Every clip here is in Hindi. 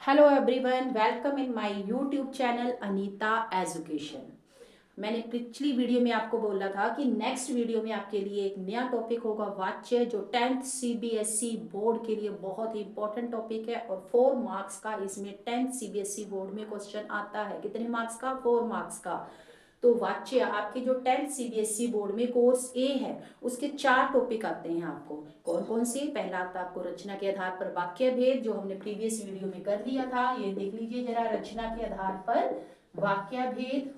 Hello everyone, welcome in my YouTube channel Anita education. मैंने पिछली वीडियो में आपको बोला था कि नेक्स्ट वीडियो में आपके लिए एक नया टॉपिक होगा वाच्य, जो 10th सीबीएसई बोर्ड के लिए बहुत ही इंपॉर्टेंट टॉपिक है और 4 मार्क्स का इसमें 10th सीबीएसई बोर्ड में क्वेश्चन आता है। कितने मार्क्स का? 4 मार्क्स का। तो वाच्य आपके जो 10th सीबीएसई बोर्ड में कोर्स ए है उसके 4 टॉपिक आते हैं आपको। कौन कौन से? पहला आता है आपको रचना के आधार पर वाक्य भेद, जो हमने प्रीवियस वीडियो में कर लिया था। ये देख लीजिए जरा, रचना के आधार पर वाक्य भेद।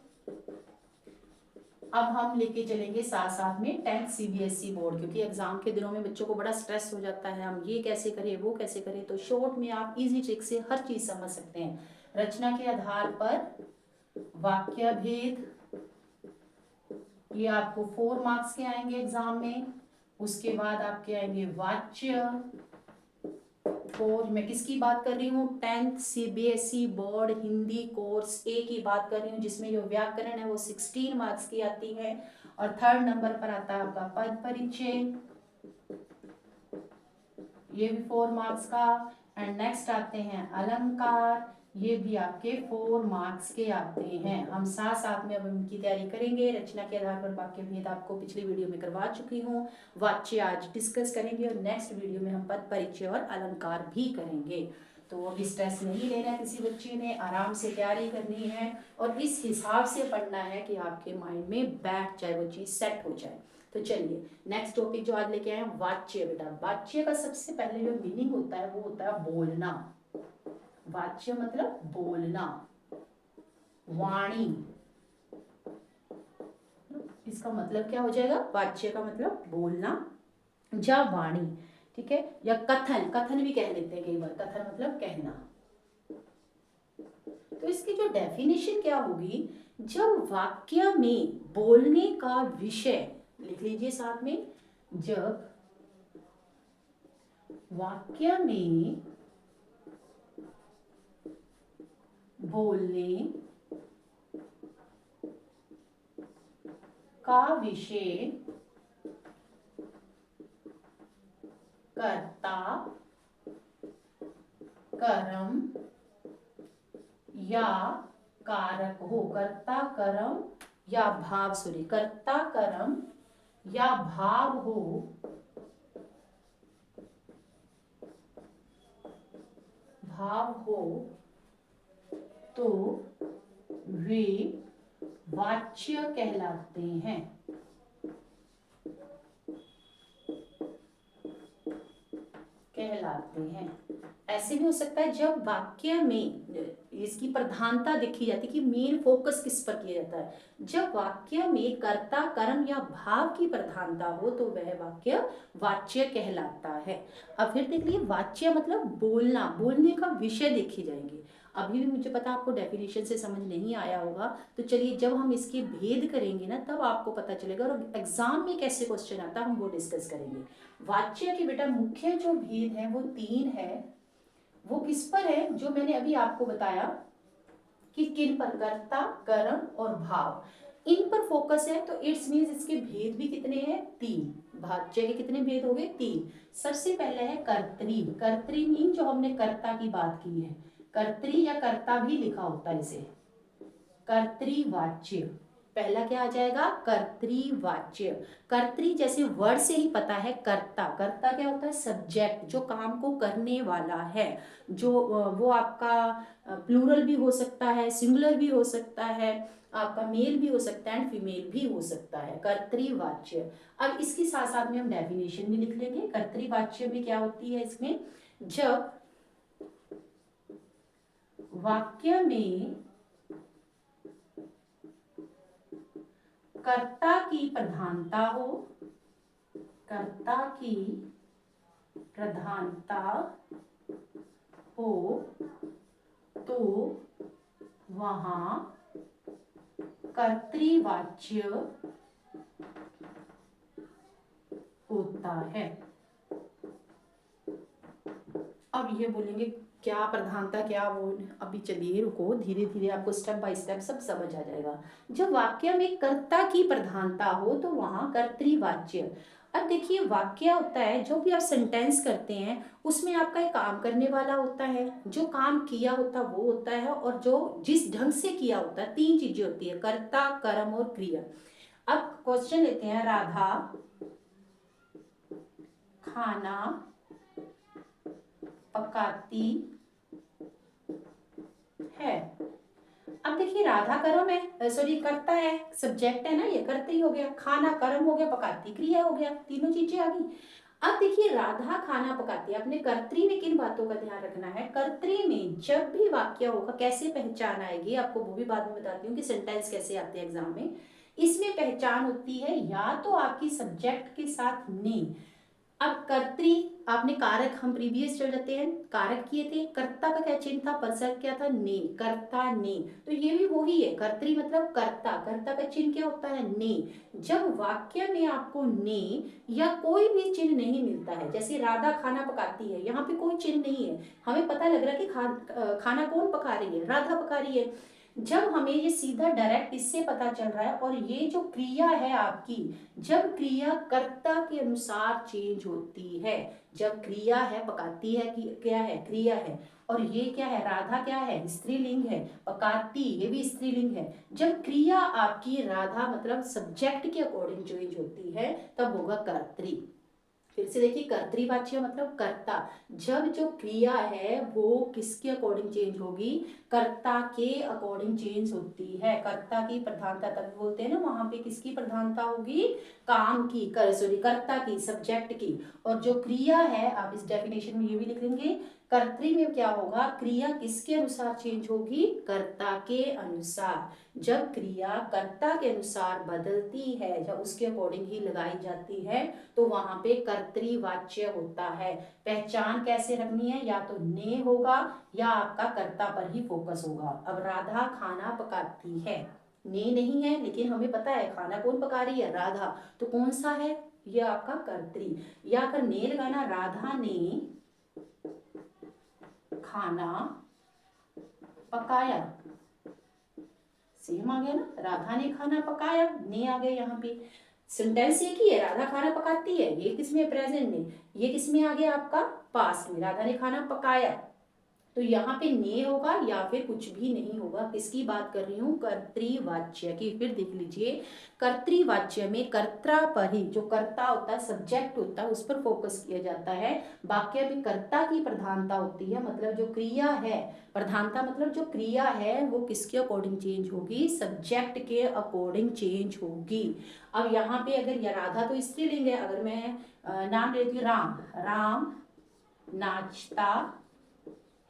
अब हम लेके चलेंगे साथ साथ में 10th सीबीएसई बोर्ड, क्योंकि एग्जाम के दिनों में बच्चों को बड़ा स्ट्रेस हो जाता है, हम ये कैसे करें वो कैसे करें। तो शॉर्ट में आप इजी ट्रिक से हर चीज समझ सकते हैं। रचना के आधार पर वाक्य भेद, ये आपको 4 मार्क्स के आएंगे एग्जाम में। उसके बाद आपके आएंगे वाच्य। मैं किसकी बात कर रही हूँ? 10th CBSE board Hindi course A की बात कर रही हूँ, जिसमें जो व्याकरण है वो 16 मार्क्स की आती है। और 3rd नंबर पर आता है आपका पद परिचय, ये भी 4 मार्क्स का। एंड नेक्स्ट आते हैं अलंकार, ये भी आपके 4 मार्क्स के आते हैं। हम साथ साथ में अब इनकी तैयारी करेंगे। रचना के आधार पर वाक्य भेद आपको पिछली वीडियो में करवा चुकी हूँ, वाच्य आज डिस्कस करेंगे और नेक्स्ट वीडियो में हम पद परिचय और अलंकार भी करेंगे। तो अभी स्ट्रेस नहीं लेना है किसी बच्चे ने, आराम से तैयारी करनी है और इस हिसाब से पढ़ना है कि आपके माइंड में बैठ जाए, वो चीज़ सेट हो जाए। तो चलिए नेक्स्ट टॉपिक जो आज लेके आए हैं वाच्य। बेटा वाच्य का सबसे पहले जो मीनिंग होता है वो होता है बोलना। वाच्य मतलब बोलना, वाणी। इसका मतलब क्या हो जाएगा? वाच्य का मतलब बोलना या वाणी, ठीक है। या कथन, कथन भी कह लेते हैं कई बार, कथन मतलब कहना। तो इसकी जो डेफिनेशन क्या होगी? जब वाक्य में बोलने का विषय, लिख लीजिए साथ में, जब वाक्य में बोलने का विषय कर्ता, कर्म या कारक हो, कर्ता कर्म या भाव, सॉरी, कर्ता कर्म या भाव हो, तो वे वाच्य कहलाते हैं। ऐसे भी हो सकता है जब वाक्य में इसकी प्रधानता देखी जाती है कि मेन फोकस किस पर किया जाता है। जब वाक्य में कर्ता कर्म या भाव की प्रधानता हो तो वह वाक्य वाच्य कहलाता है। अब फिर देख लीजिए, वाच्य मतलब बोलना, बोलने का विषय देखे जाएंगे। अभी भी मुझे पता आपको डेफिनेशन से समझ नहीं आया होगा, तो चलिए जब हम इसके भेद करेंगे ना तब आपको पता चलेगा, और एग्जाम में कैसे क्वेश्चन आता है हम वो डिस्कस करेंगे। वाच्य के बेटा मुख्य जो भेद है वो 3 है। वो किस पर है? जो मैंने अभी आपको बताया कि किन पर, कर्ता कर्म और भाव, इन पर फोकस है। तो इट्स मींस इसके भेद भी कितने हैं? 3। वाच्य के कितने भेद हो गए? 3। सबसे पहले है कर्तरी। कर्तरी मीन जो हमने कर्ता की बात की है, कर्तरी या कर्ता भी लिखा होता है इसे, कर्तृवाच्य। पहला क्या आ जाएगा? कर्तृवाच्य। कर्तृ जैसे वर्ड से ही पता है, कर्ता, कर्ता क्या होता है? सब्जेक्ट, जो काम को करने वाला है। जो वो आपका प्लूरल भी हो सकता है, सिंगुलर भी हो सकता है, आपका मेल भी हो सकता है एंड फीमेल भी हो सकता है, कर्तृवाच्य। अब इसके साथ साथ में हम डेफिनेशन भी लिख लेंगे। कर्तृवाच्य में क्या होती है? इसमें जब वाक्य में कर्ता की प्रधानता हो, कर्ता की प्रधानता हो तो वहां कर्तृवाच्य होता है। अब ये बोलेंगे क्या प्रधानता, क्या वो, अभी चलिए रुको, धीरे धीरे आपको स्टेप बाय स्टेप सब समझ आ जाएगा। जब वाक्य में कर्ता की प्रधानता हो तो वहां कर्तृवाच्य। अब देखिए वाक्य होता है, जो भी आप सेंटेंस करते हैं उसमें आपका एक काम करने वाला होता है, जो काम किया होता वो होता है, और जो जिस ढंग से किया होता है, तीन चीजें होती है, कर्ता, कर्म और क्रिया। अब क्वेश्चन लेते हैं, राधा खाना पकाती है। अब देखिए राधा कर्म है, सॉरी कर्ता है, सब्जेक्ट है ना, ये कर्ता ही हो गया, खाना कर्म हो गया, पकाती क्रिया हो गया, तीनों चीजें आ गई। अब देखिए राधा खाना पकाती है, अपने कर्त्री में किन बातों का ध्यान रखना है, कर्त्री में जब भी वाक्य होगा कैसे पहचान आएगी, आपको वो भी बाद में बताती हूँ कि सेंटेंस कैसे आते हैं एग्जाम में। इसमें पहचान होती है या तो आपकी सब्जेक्ट के साथ ने। अब कर्त्री, आपने कारक, हम प्रीवियस चल जाते हैं, कारक किए थे, कर्ता का क्या चिन्ह था, परसर्ग क्या था, ने, कर्ता ने, तो ये भी वही है, कर्त्री मतलब कर्ता, कर्ता का चिन्ह क्या होता है, ने। जब वाक्य में आपको ने या कोई भी चिन्ह नहीं मिलता है, जैसे राधा खाना पकाती है, यहाँ पे कोई चिन्ह नहीं है, हमें पता लग रहा है कि खाना कौन पका रही है, राधा पका रही है। जब हमें ये सीधा डायरेक्ट इससे पता चल रहा है, और ये जो क्रिया है आपकी, जब क्रिया कर्ता के अनुसार चेंज होती है, जब क्रिया है पकाती है, कि क्या है, क्रिया है, और ये क्या है, राधा क्या है, स्त्रीलिंग है, पकाती ये भी स्त्रीलिंग है, जब क्रिया आपकी राधा मतलब सब्जेक्ट के अकॉर्डिंग चेंज होती है, तब होगा कर्त्री। फिर से देखिए, कर्तृवाच्य मतलब कर्ता, जब जो क्रिया है वो किसके अकॉर्डिंग चेंज होगी, कर्ता के अकॉर्डिंग चेंज होती है, कर्ता की प्रधानता, तब बोलते हैं ना वहां पे किसकी प्रधानता होगी, काम की, सॉरी कर्ता की, सब्जेक्ट की। और जो क्रिया है, आप इस डेफिनेशन में ये भी लिख लेंगे, कर्तृ में क्या होगा, क्रिया किसके अनुसार चेंज होगी, कर्ता के अनुसार। जब क्रिया कर्ता के अनुसार बदलती है, जब उसके अकॉर्डिंग ही लगाई जाती है, तो वहां पे कर्तृवाच्य होता है। पहचान कैसे रखनी है, या तो ने होगा या आपका कर्ता पर ही फोकस होगा। अब राधा खाना पकाती है, ने नहीं है, लेकिन हमें पता है खाना कौन पका रही है, राधा, तो कौन सा है, ये आपका कर्तृ। या अगर ने लगाना, राधा ने खाना पकाया, सेम आ गया ना, राधा ने खाना पकाया, ने आ गया यहाँ पे, सेंटेंस एक ही है, राधा खाना पकाती है, ये किसमें, प्रेजेंट में, ये किसमें आ गया आपका, पास्ट में, राधा ने खाना पकाया, तो यहाँ पे ने होगा या फिर कुछ भी नहीं होगा। किसकी बात कर रही हूँ, कर्तृवाच्य की। फिर देख लीजिए, कर्तृवाच्य में कर्ता पर ही, जो कर्ता होता है, सब्जेक्ट होता है, उस पर फोकस किया जाता है। वाक्य में कर्ता की प्रधानता होती है, मतलब जो क्रिया है, प्रधानता मतलब जो क्रिया है वो किसके अकॉर्डिंग चेंज होगी, सब्जेक्ट के अकॉर्डिंग चेंज होगी। अब यहाँ पे अगर यह राधा तो स्त्रीलिंग है, अगर मैं नाम लेती हूँ राम, राम नाचता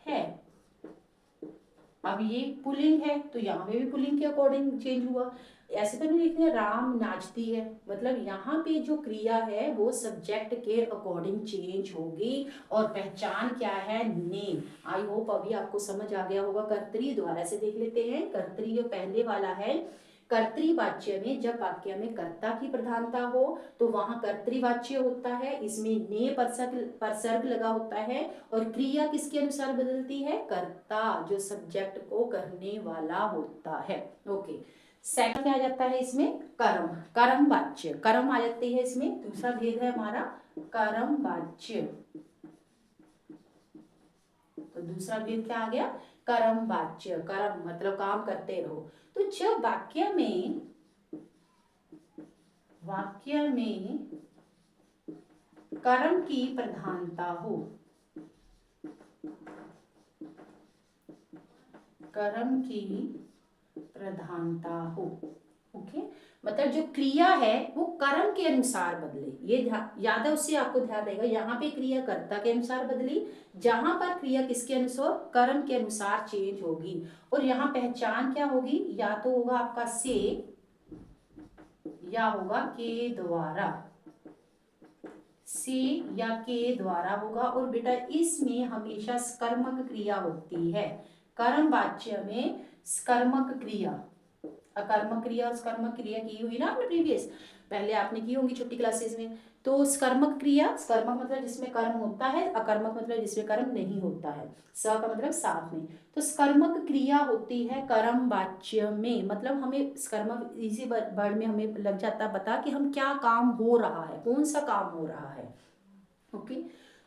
है, अब ये पुल्लिंग है तो यहाँ पे भी पुल्लिंग के अकॉर्डिंग चेंज हुआ। ऐसे तो नहीं लिखते राम नाचती है, मतलब यहाँ पे जो क्रिया है वो सब्जेक्ट के अकॉर्डिंग चेंज होगी। और पहचान क्या है, ने। आई होप अभी आपको समझ आ गया होगा। कर्तरी दोबारा से देख लेते हैं। कर्तरी जो पहले वाला है, कर्तृवाच्य में जब वाक्य में कर्ता की प्रधानता हो तो वहां कर्तृवाच्य होता है, इसमें ने परसर्ग लगा होता है, और क्रिया किसके अनुसार बदलती है, कर्ता, जो सब्जेक्ट को करने वाला होता है। ओके, सेकंड आ जाता है इसमें कर्म, कर्म वाच्य, कर्म आ जाते हैं इसमें। दूसरा भेद है हमारा कर्म वाच्य, तो दूसरा भेद क्या आ गया, कर्म वाच्य, कर्म मतलब काम करते रहो। तो जब वाक्य में कर्म की प्रधानता हो, कर्म की प्रधानता हो, ओके, मतलब जो क्रिया है वो कर्म के अनुसार बदले, ये याद है, उससे आपको ध्यान रहेगा। यहाँ पे क्रिया कर्ता के अनुसार बदली, जहां पर क्रिया किसके अनुसार, कर्म के अनुसार चेंज होगी। और यहाँ पहचान क्या होगी, या तो होगा आपका से या होगा के द्वारा, से या के द्वारा होगा। और बेटा इसमें हमेशा कर्मक क्रिया होती है, कर्म वाच्य में कर्मक क्रिया, अकर्मक क्रिया और कर्मक क्रिया की हुई ना आपने प्रीवियस, पहले आपने की होंगी छोटी क्लासेस में। तो सकर्मक क्रिया, सकर्मक मतलब जिसमें कर्म होता है, अकर्मक मतलब जिसमें कर्म नहीं होता है, स का मतलब साथ में। तो सकर्मक क्रिया होती है कर्म वाच्य में, मतलब हमें सकर्मक इसी वर्ड में हमें लग जाता है पता कि हम क्या काम हो रहा है, कौन सा काम हो रहा है। ओके,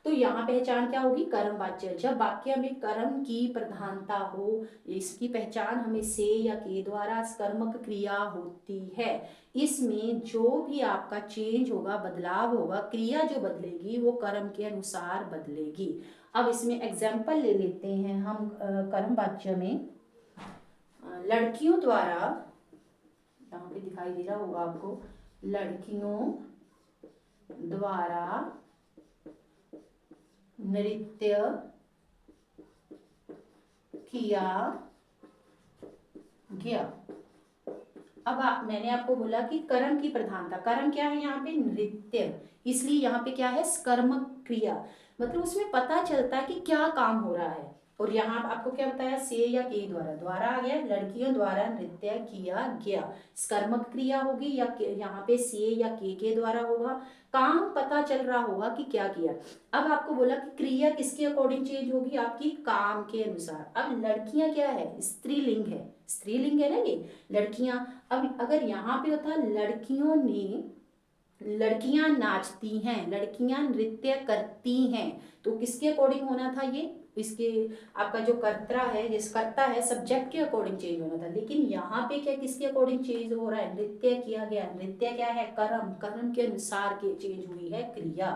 तो यहाँ पहचान क्या होगी, कर्म वाच्य। जब वाक्य में कर्म की प्रधानता हो, इसकी पहचान हमें से या के द्वारा कर्मक क्रिया होती है। इसमें जो भी आपका चेंज होगा, बदलाव होगा, क्रिया जो बदलेगी वो कर्म के अनुसार बदलेगी। अब इसमें एग्जाम्पल ले लेते हैं हम कर्म वाच्य में। लड़कियों द्वारा, यहाँ पे दिखाई दे रहा होगा आपको, लड़कियों द्वारा नृत्य किया गया। अब मैंने आपको बोला कि कर्म की प्रधानता, कर्म क्या है यहाँ पे, नृत्य, इसलिए यहाँ पे क्या है, कर्मक क्रिया, मतलब उसमें पता चलता है कि क्या काम हो रहा है। और यहाँ आपको क्या बताया, से या के द्वारा, द्वारा आ गया, लड़कियों द्वारा नृत्य किया गया, कर्मक क्रिया होगी, या यहाँ पे से या के द्वारा होगा, काम पता चल रहा होगा कि क्या किया। अब आपको बोला कि क्रिया किसके अकॉर्डिंग चेंज होगी, आपकी काम के अनुसार। अब लड़कियां क्या है, स्त्रीलिंग है, स्त्रीलिंग है ना ये लड़कियां। अब अगर यहाँ पे होता लड़कियों ने, लड़कियां नाचती हैं, लड़कियां नृत्य करती हैं, तो किसके अकॉर्डिंग होना था ये, इसके आपका जो कर्ता है, जिस कर्ता है, सब्जेक्ट के अकॉर्डिंग चेंज होना था। लेकिन यहाँ पे क्या किसके अकॉर्डिंग चेंज हो रहा है, नृत्य किया गया। नृत्य क्या है, कर्म, कर्म के अनुसार के चेंज हुई है क्रिया,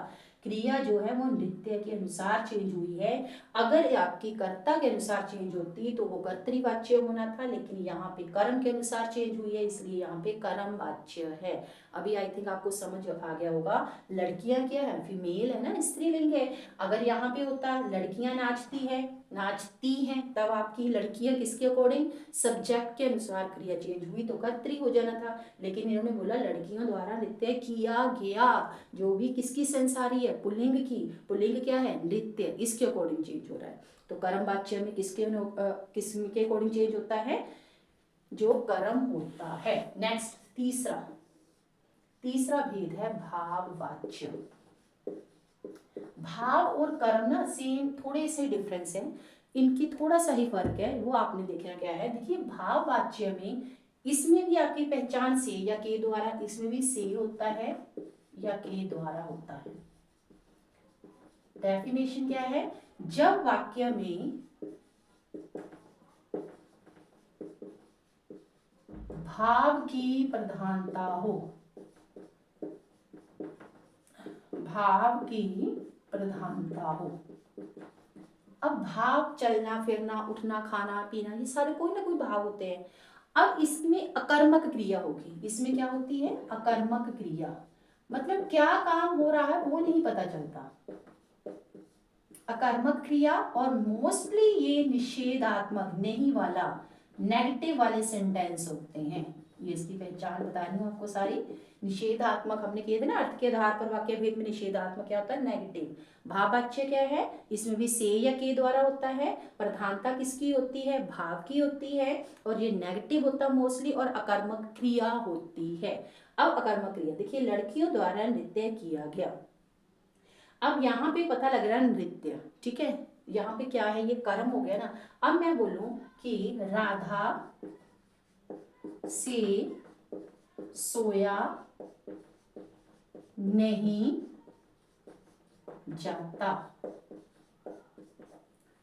क्रिया जो है वो नृत्य के अनुसार चेंज हुई है। अगर आपकी कर्ता के अनुसार चेंज होती तो वो कर्तृवाच्य होना था, लेकिन यहाँ पे कर्म के अनुसार चेंज हुई है, इसलिए यहाँ पे कर्म वाच्य है। अभी आई थिंक आपको समझ आ गया होगा, लड़कियां क्या है, फीमेल है ना, स्त्रीलिंग है। अगर यहाँ पे होता लड़कियां नाचती है, नाचती हैं, तब आपकी लड़कियां किसके अकॉर्डिंग, सब्जेक्ट के अनुसार क्रिया चेंज हुई तो कर्तरी हो जाना था। लेकिन इन्होंने बोला लड़कियों द्वारा नृत्य किया गया, जो भी किसकी सेंस आ रही है, पुल्लिंग की, पुल्लिंग क्या है, नृत्य, इसके अकॉर्डिंग चेंज हो रहा है। तो कर्म वाच्य में किसके अकॉर्डिंग चेंज होता है, जो कर्म होता है। नेक्स्ट तीसरा, तीसरा भेद है भाववाच्य। भाव और कर्म ना सेम, थोड़े से डिफरेंस है, इनकी थोड़ा सा ही फर्क है, वो आपने देखना क्या है। देखिए भाववाच्य में, इसमें भी आपकी पहचान से या के द्वारा, इसमें भी से होता है या के द्वारा होता है। डेफिनेशन क्या है, जब वाक्य में भाव की प्रधानता हो, भाव की प्रधानता हो। अब भाव, चलना फिरना, उठना, खाना पीना, ये सारे कोई ना कोई भाव होते हैं। अब इसमें अकर्मक क्रिया होगी, इसमें क्या होती है, अकर्मक क्रिया, मतलब क्या काम हो रहा है वो नहीं पता चलता, अकर्मक क्रिया। और मोस्टली ये निषेधात्मक, नहीं वाला, नेगेटिव वाले सेंटेंस होते हैं। ये इसकी पहचान बतानी हूँ आपको सारी। निषेधात्मक हमने किए थे ना, अर्थ के आधार पर वाक्य भेद में निषेधात्मक क्या होता है, नेगेटिव। भाववाच्य क्या है, इसमें भी से या के द्वारा होता है, प्रधानता किसकी होती है, भाव की होती है, और ये नेगेटिव होता है मोस्टली, और अकर्मक क्रिया होती है। अब अकर्मक क्रिया देखिए, लड़कियों द्वारा नृत्य किया गया। अब यहाँ पे पता लग रहा है नृत्य, ठीक है, यहाँ पे क्या है, ये कर्म हो गया ना। अब मैं बोलूं कि राधा से सोया नहीं जाता,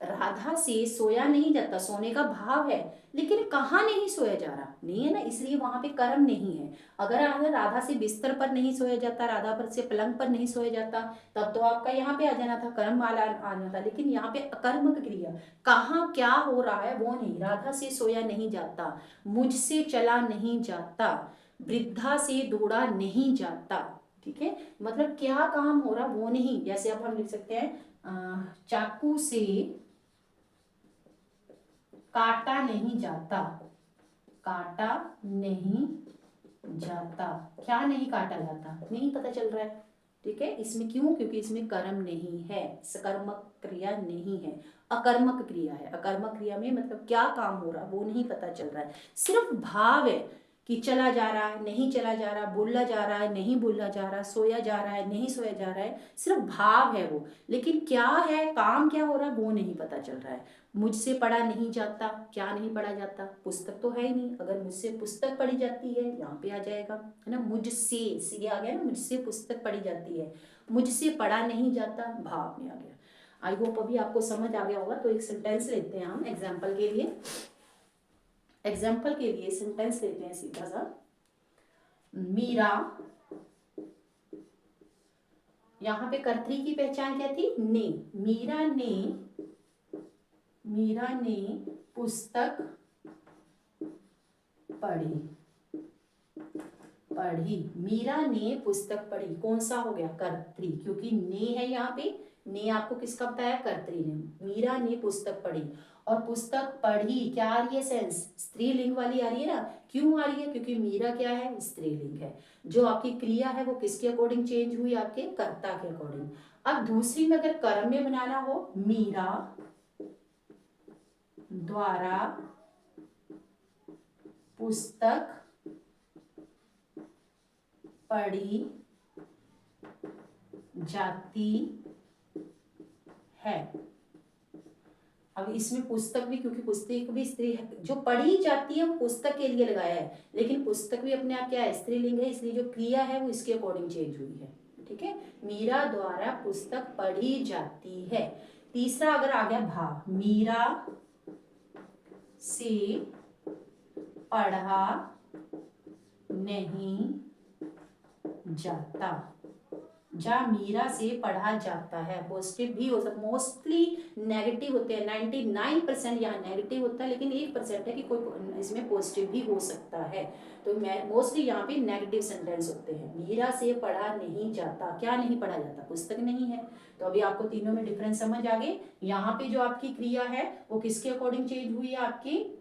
राधा से सोया नहीं जाता, सोने का भाव है, लेकिन कहाँ नहीं सोया जा रहा, नहीं है ना, इसलिए वहां पे कर्म नहीं है। अगर राधा से बिस्तर पर नहीं सोया जाता, राधा पर से पलंग पर नहीं सोया जाता, तब तो आपका यहाँ पे आ जाना था, कर्म वाला आ जाना था। लेकिन यहाँ पे अकर्मक क्रिया, कहाँ क्या हो रहा है वो नहीं, राधा से सोया नहीं जाता, मुझसे चला नहीं जाता, वृद्धा से दौड़ा नहीं जाता, ठीक है, मतलब क्या काम हो रहा वो नहीं। जैसे अब हम लिख सकते हैं चाकू से काटा नहीं जाता, काटा नहीं जाता, क्या नहीं काटा जाता, नहीं पता चल रहा है, ठीक है। इसमें क्यों, क्योंकि इसमें कर्म नहीं है, सकर्मक क्रिया नहीं है, अकर्मक क्रिया है। अकर्मक क्रिया में मतलब क्या काम हो रहा वो नहीं पता चल रहा है, सिर्फ भाव है कि चला जा रहा है, नहीं चला जा रहा, बोला जा रहा है, नहीं बोला जा रहा, सोया जा रहा है, नहीं सोया जा रहा है, सिर्फ भाव है वो, लेकिन क्या है, काम क्या हो रहा है वो नहीं पता चल रहा है। मुझसे पढ़ा नहीं जाता, क्या नहीं पढ़ा जाता, पुस्तक तो है ही नहीं, अगर मुझसे पुस्तक पढ़ी जाती है यहाँ पे आ जाएगा, है ना, मुझसे सी आ गया ना, मुझसे पुस्तक पढ़ी जाती है, मुझसे पढ़ा नहीं जाता भाव में आ गया। आई होप अभी आपको समझ आ गया होगा। तो एक सेंटेंस लेते हैं हम एग्जाम्पल के लिए, सेंटेंस लेते हैं सीधा सा। मीरा, यहाँ पे कर्त्री की पहचान क्या थी, ने, मीरा ने पुस्तक पढ़ी, मीरा ने पुस्तक पढ़ी, कौन सा हो गया, कर्त्री, क्योंकि ने है यहाँ पे, ने आपको किसका बताया, कर्त्री ने। मीरा ने पुस्तक पढ़ी, और पुस्तक पढ़ी क्या आ रही है, सेंस स्त्रीलिंग वाली आ रही है ना, क्यों आ रही है, क्योंकि मीरा क्या है, स्त्रीलिंग है। जो आपकी क्रिया है वो किसके अकॉर्डिंग चेंज हुई, आपके कर्ता के अकॉर्डिंग। अब दूसरी में अगर कर्म में बनाना हो, मीरा द्वारा पुस्तक पढ़ी जाती है। अब इसमें पुस्तक भी, क्योंकि पुस्तक भी स्त्री है, जो पढ़ी जाती है वो पुस्तक के लिए लगाया है, लेकिन पुस्तक भी अपने आप क्या है, स्त्रीलिंग है, इसलिए जो क्रिया है वो इसके अकॉर्डिंग चेंज हुई है। ठीक है, मीरा द्वारा पुस्तक पढ़ी जाती है। तीसरा अगर आ गया भाव, मीरा से पढ़ा नहीं जाता, जा मीरा से पढ़ा जाता है, पॉजिटिव भी हो सकता, मोस्टली नेगेटिव होते हैं, 99% यहाँ नेगेटिव होता है, लेकिन 1% है कि कोई इसमें पॉजिटिव भी हो सकता है। तो मोस्टली यहाँ पे नेगेटिव सेंटेंस होते हैं। मीरा से पढ़ा नहीं जाता, क्या नहीं पढ़ा जाता, पुस्तक नहीं है। तो अभी आपको तीनों में डिफरेंस समझ आ गए। यहाँ पे जो आपकी क्रिया है वो किसके अकॉर्डिंग चेंज हुई है, आपकी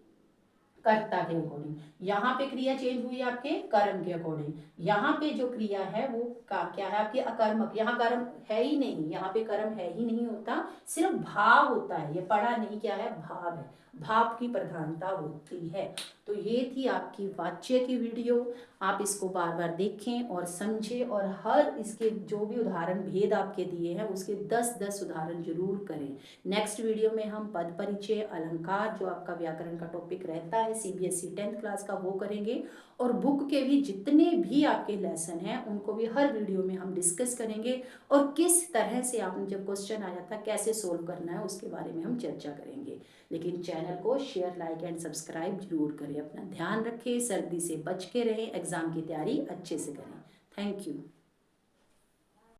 कर्ता के अकॉर्डिंग। यहाँ पे क्रिया चेंज हुई आपके कर्म के अकॉर्डिंग। यहाँ पे जो क्रिया है वो क्या है, आपकी अकर्मक, यहाँ कर्म है ही नहीं, यहाँ पे कर्म है ही नहीं होता, सिर्फ भाव होता है। ये पढ़ा नहीं क्या है, भाव है, भाव की प्रधानता होती है। तो ये थी आपकी वाच्य की वीडियो। आप इसको बार बार देखें और समझें, और हर इसके जो भी उदाहरण भेद आपके दिए हैं उसके 10-10 उदाहरण जरूर करें। नेक्स्ट वीडियो में हम पद परिचय, अलंकार, जो आपका व्याकरण का टॉपिक रहता है सीबीएसई 10th क्लास का, वो करेंगे। और बुक के भी जितने भी आपके लेसन हैं उनको भी हर वीडियो में हम डिस्कस करेंगे, और किस तरह से आपने जब क्वेश्चन आ जाता है कैसे सोल्व करना है उसके बारे में हम चर्चा करेंगे। लेकिन चैनल को शेयर, लाइक एंड सब्सक्राइब जरूर करें। अपना ध्यान रखें, सर्दी से बच के रहें, एग्जाम की तैयारी अच्छे से करें। Thank you.